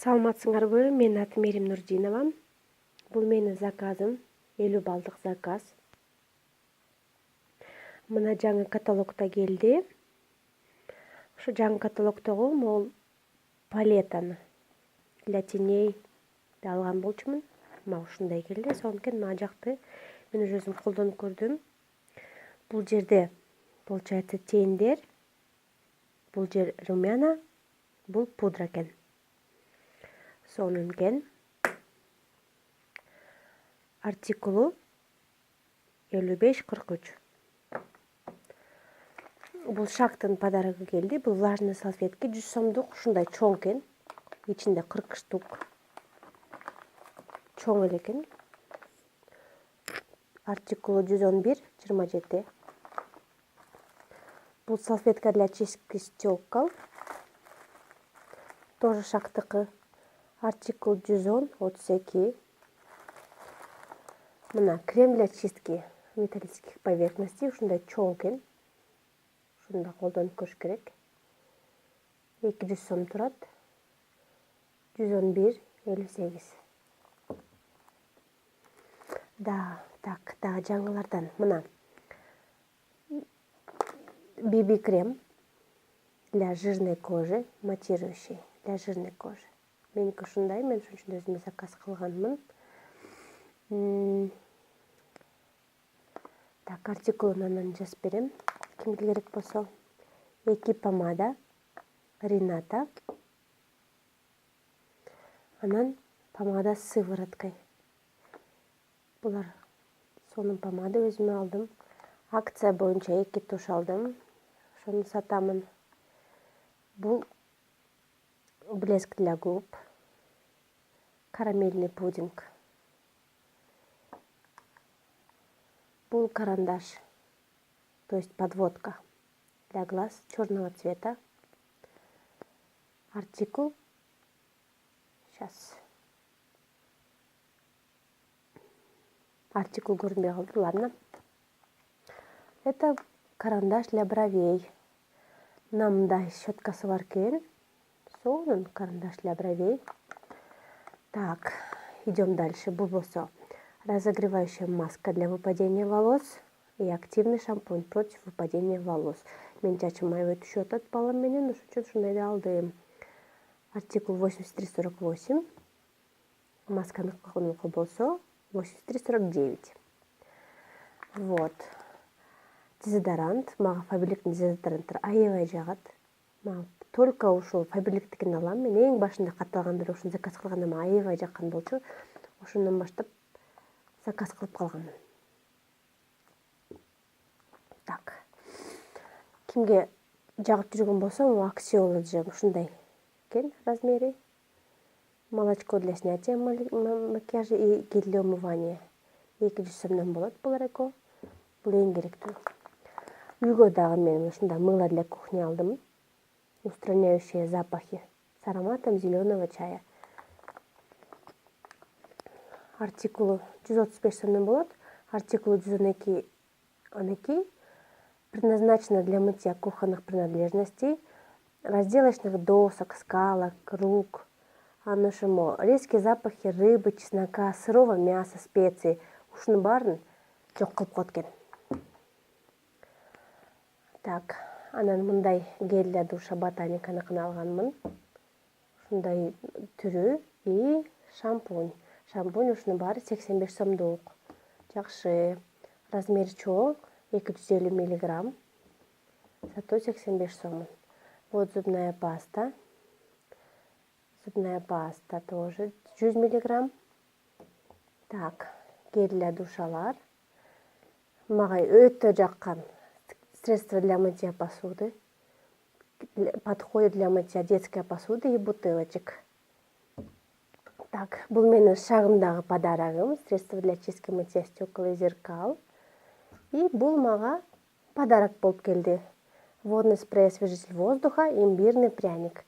Саламатсыңарбы? Менин атым Мерим Нурдинова. Бул менин заказым, 50 балдык заказ. Мына жаңы каталогда келди. Ушу жаңы каталогдогу могул палетаны для теней алган болчумун. Мага ушундай келди. Сонукен мага жакты. Мен уже өзүм колдонуп көрдүм. Бул жерде получается тендер, бул жер румяна, бул пудра экен. Сонун экен. Артикулу 55-43. Бул Шактын подарогу келди. Бул влажный салфетки 100 сомдук, ушундай чоң экен. Ичинде 40 штук. Чоң эле экен. Артикулу 111-27. Бул салфетка для чистки стекол. Тоже Шактыкы. Артикул 110-32. Мына крем для чистки металлических поверхностей. Ушундай чоң экен. Ушунда колдонуп көрүш керек. 200 сом турат. 111-58. Так, жаңылардан мына BB крем для жирной кожи, матирующий для жирной кожи. Меники ушундай, мен ошон үчүн өзүмө заказ кылганмын. Так, артикулун анан жазып берем. Кимге керек болсо. 2 помада Рената. Анан помада с сывороткой. Булар сонун помада өзүмө алдым. Акция боюнча 2 туш алдым. Ошону сатамын. Бул блеск для губ. Карамельный пудинг. Бул карандаш, то есть подводка для глаз черного цвета. Артикул. Сейчас. Артикул көрүнбөй калды, ладно. Это карандаш для бровей. Мына мындай щеткасы бар экен. Сонун карандаш для бровей. Так, идем дальше. Бул болсо разогревающая маска для выпадения волос и активный шампунь против выпадения волос. Мен чачым аябай түшүп атат балам менен, ошон үчүн ушундайды алдым. Артикул 83-48. Масканы кылгыныкы болсо 83-49. Вот. Дезодорант. Мага Фаберликтин дезодоранттары аябай жагат. Мага только ушул Фаберликтикин алам. Мен эң башында катталганда ушуну заказ кылганда мага аябай жаккан болчу. Ошондон баштап заказ кылып калганмын. Так. Кимге жагып жүргөн болсо, аксиола жем ушундай экен размери. Молочко для снятия макияжа и гель для умывания. 200 сомдон болот булар эко. Бул эң керектүү. Үйгө дагы мен ушундай мыло для кухни алдым. Устраняющие запахи с ароматом зеленого чая. Артикулу 135 сомдон болот. Артикулу 112. Предназначена для мытья кухонных принадлежностей, разделочных досок, скалок, рук. Резкие запахи рыбы, чеснока, сырого мяса, специй. Ушунун баарын жок кылып коет экен. Так, анан мындай гель для душа ботаниканыкын алганмын. Ушундай түрү и шампунь. Шампунь ушунун баары 85 сомдук. Жакшы. Размери чоң, 250 мг. Зато 85 сом. Вот зубная паста. Зубная паста тоже 100 мг. Так, гель для душалар. Мага өтө жаккан. Средство для мытья посуды. Подходит для мытья детской посуды и бутылочек. Так, бул менин шагымдагы подарогум. Средство для чистки мытья стекол и зеркал. И бул мага подарок болуп келди. Водный спрей освежитель воздуха, имбирный пряник.